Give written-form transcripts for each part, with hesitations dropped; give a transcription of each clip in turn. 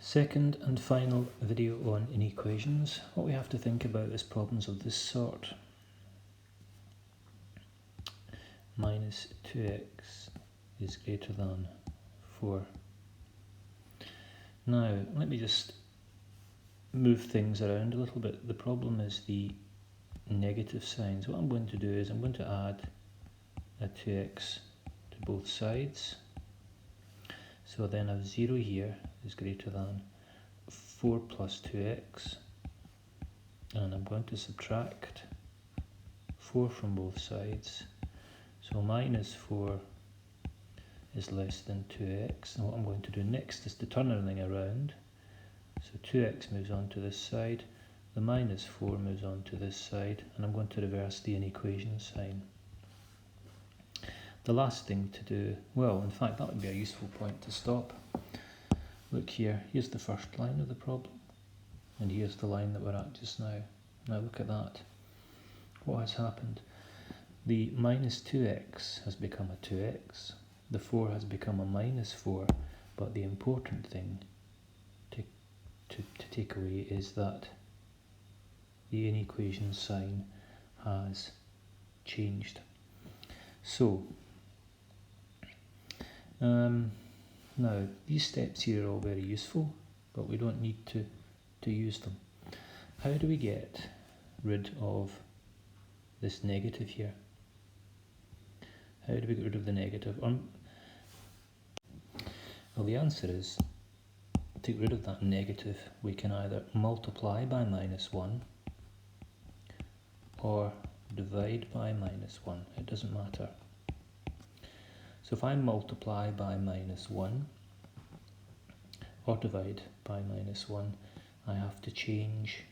Second and final video on inequations. What we have to think about is problems of this sort. Minus 2x is greater than 4. Now, let me just move things around a little bit. The problem is the negative signs. What I'm going to do is I'm going to add a 2x to both sides. So then I have 0 here is greater than 4 plus 2x, and I'm going to subtract 4 from both sides. So minus 4 is less than 2x, and what I'm going to do next is to turn everything around. So 2x moves on to this side, the minus 4 moves on to this side, and I'm going to reverse the inequation sign. The last thing to do, well, in fact, that would be a useful point to stop. Look here, here's the first line of the problem, and here's the line that we're at just now. Now look at that. What has happened? The minus 2x has become a 2x, the 4 has become a minus 4, but the important thing to take away is that the inequation sign has changed. So, now these steps here are all very useful, but we don't need to use them. How do we get rid of this negative here? How do we get rid of the negative? Well, the answer is, to get rid of that negative, we can either multiply by minus 1 or divide by minus 1. It doesn't matter. So if I multiply by minus 1 or divide by minus 1, I have to change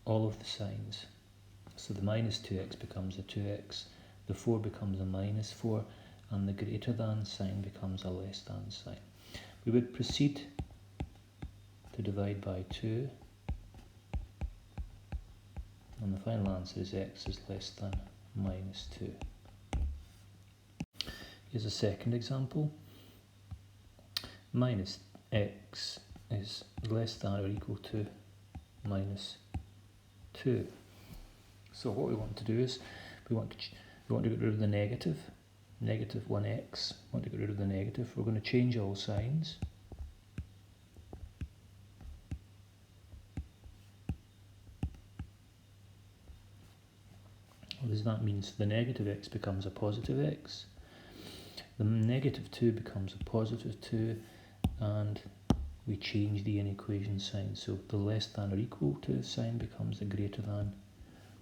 all of the signs. So the minus 2x becomes a 2x, the 4 becomes a minus 4, and the greater than sign becomes a less than sign. We would proceed to divide by 2, and the final answer is x is less than minus 2. Here's a second example. Minus x is less than or equal to minus 2. So what we want to do is we want to get rid of the negative 1x. We want to get rid of the negative. We're going to change all signs. What does that mean? So the negative x becomes a positive x, the negative 2 becomes a positive 2, and we change the inequation sign. So the less than or equal to sign becomes the greater than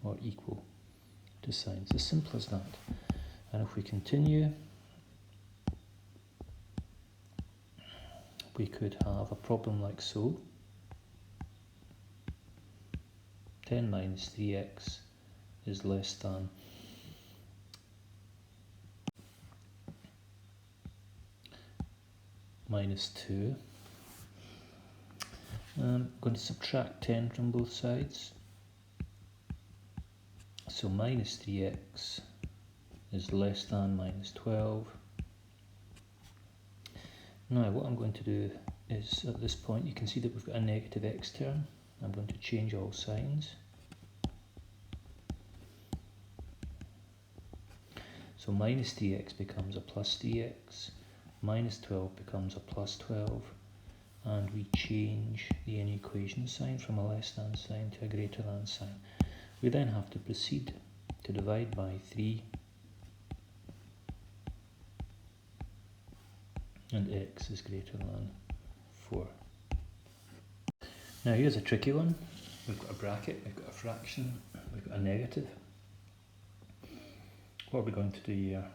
or equal to sign. It's as simple as that. And if we continue, we could have a problem like so. 10 minus 3x is less than minus 2. I'm going to subtract 10 from both sides. So minus 3x is less than minus 12. Now what I'm going to do is, at this point, you can see that we've got a negative x term. I'm going to change all signs. So minus 3x becomes a plus 3x, minus 12 becomes a plus 12, and we change the inequation sign from a less than sign to a greater than sign. We then have to proceed to divide by 3, and x is greater than 4. Now here's a tricky one. We've got a bracket, we've got a fraction, we've got a negative. What are we going to do here?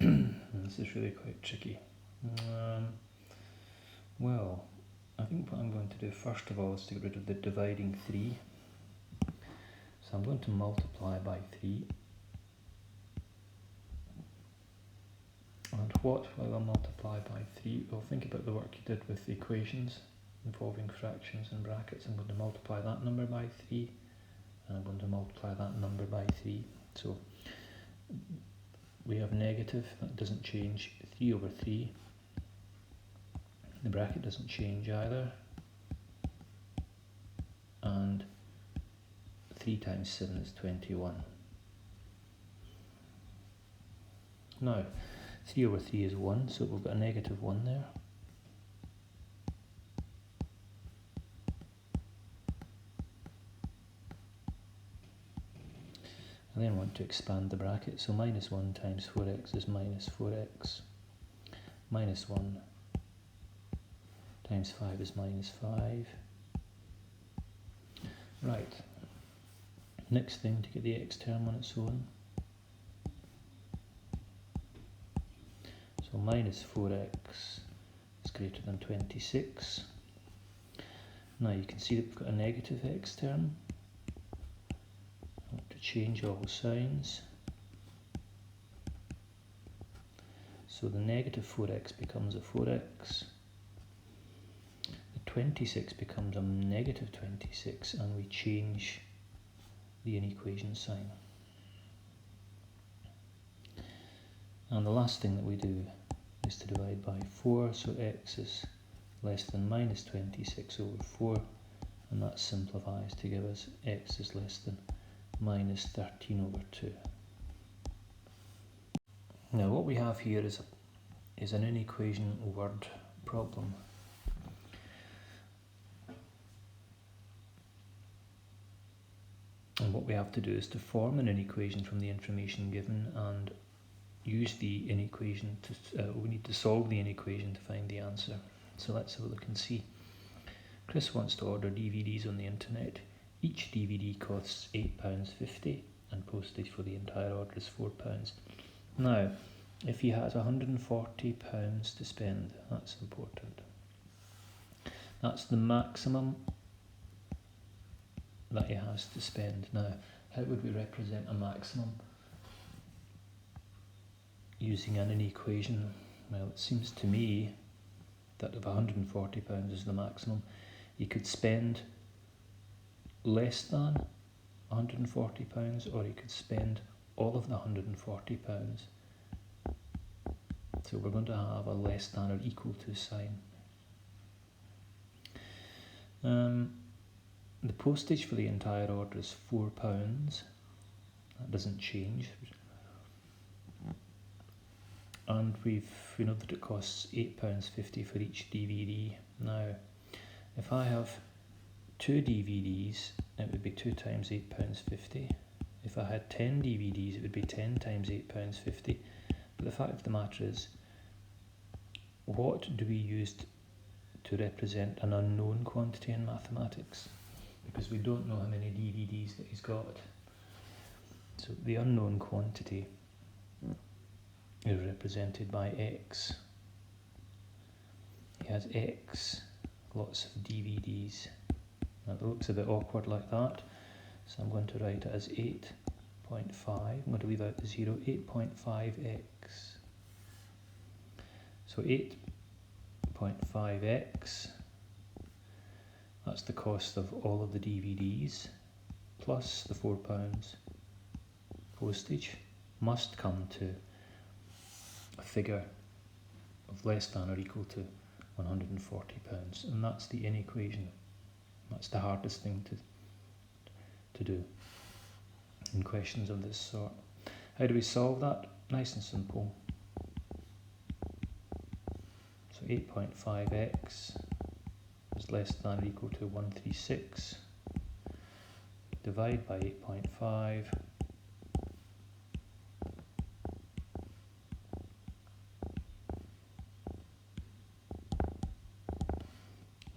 This is really quite tricky. Well, I think what I'm going to do first of all is to get rid of the dividing 3. So I'm going to multiply by 3. And what will I multiply by 3? Well, think about the work you did with the equations involving fractions and brackets. I'm going to multiply that number by 3, and I'm going to multiply that number by 3. So we have negative, that doesn't change, 3 over 3. The bracket doesn't change either. And 3 times 7 is 21. Now, 3 over 3 is 1, so we've got a negative 1 there. I then want to expand the bracket, so minus 1 times 4x is minus 4x. Minus 1 times 5 is minus 5. Right, next thing to get the x term on its own. So minus 4x is greater than 26. Now you can see that we've got a negative x term. I want to change all signs. So the negative 4x becomes a 4x. The 26 becomes a negative 26, and we change the inequation sign. And the last thing that we do is to divide by 4, so x is less than minus 26 over 4, and that simplifies to give us x is less than minus 13 over 2. Now what we have here is an inequation word problem. And what we have to do is to form an inequation from the information given and use the inequation to, we need to solve the inequation to find the answer. So let's have a look and see. Chris wants to order DVDs on the internet. Each DVD costs £8.50 and postage for the entire order is £4. Now, if he has £140 to spend, that's important. That's the maximum that he has to spend. Now, how would we represent a maximum using an inequation? Well, it seems to me that if £140 is the maximum, he could spend less than £140, or he could spend all of the £140. So we're going to have a less than or equal to sign. The postage for the entire order is £4. That doesn't change. And we know that it costs £8.50 for each DVD. Now, if I have 2 DVDs, it would be 2 times £8.50. If I had 10 DVDs, it would be 10 times £8.50. But the fact of the matter is, what do we use to represent an unknown quantity in mathematics? Because we don't know how many DVDs that he's got. So the unknown quantity is represented by x. He has x, lots of DVDs. Now it looks a bit awkward like that, so I'm going to write it as 8.5. I'm going to leave out the 0, 8.5x. So 8.5x, that's the cost of all of the DVDs, plus the £4 postage, must come to a figure of less than or equal to £140, and that's the inequation. That's the hardest thing to do in questions of this sort. How do we solve that? Nice and simple. So 8.5x is less than or equal to 136. Divide by 8.5.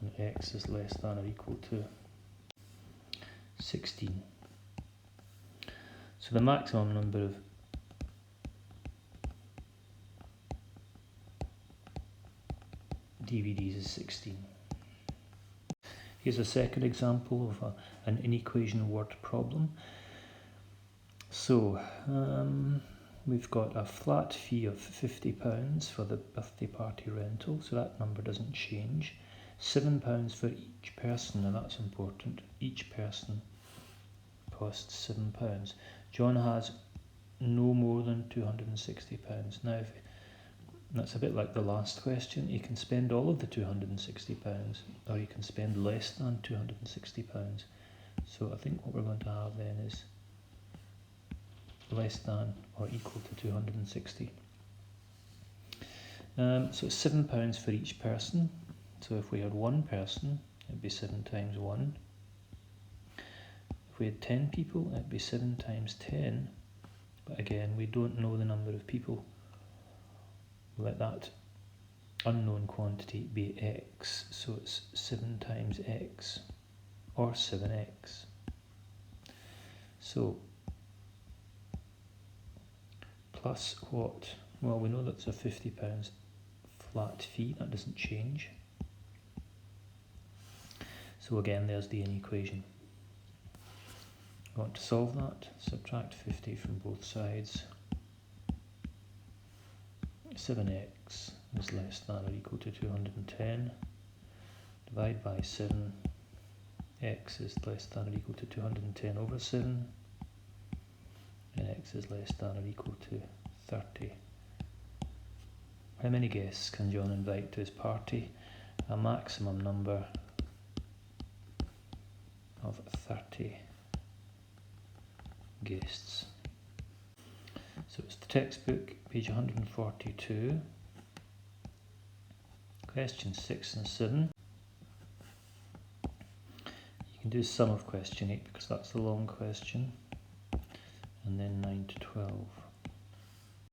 And x is less than or equal to 16. So the maximum number of DVDs is 16. Here's a second example of an inequation word problem. So we've got a flat fee of £50 for the birthday party rental, so that number doesn't change. £7 for each person, now that's important. Each person costs £7. John has no more than £260. Now, that's a bit like the last question. You can spend all of the £260, or you can spend less than £260. So I think what we're going to have then is less than or equal to 260. So it's £7 for each person. So if we had one person, it'd be 7 times 1. If we had 10 people, it'd be 7 times 10. But again, we don't know the number of people. Let that unknown quantity be x, so it's 7 times x, or 7x. So, plus what? Well, we know that's a £50 flat fee, that doesn't change. So again, there's the inequation. We want to solve that, subtract 50 from both sides. 7x is less than or equal to 210. Divide by 7. X is less than or equal to 210 over 7. And x is less than or equal to 30. How many guests can John invite to his party? A maximum number of 30 guests. So it's the textbook, page 142, questions 6 and 7. You can do sum of question 8 because that's the long question, and then 9 to 12.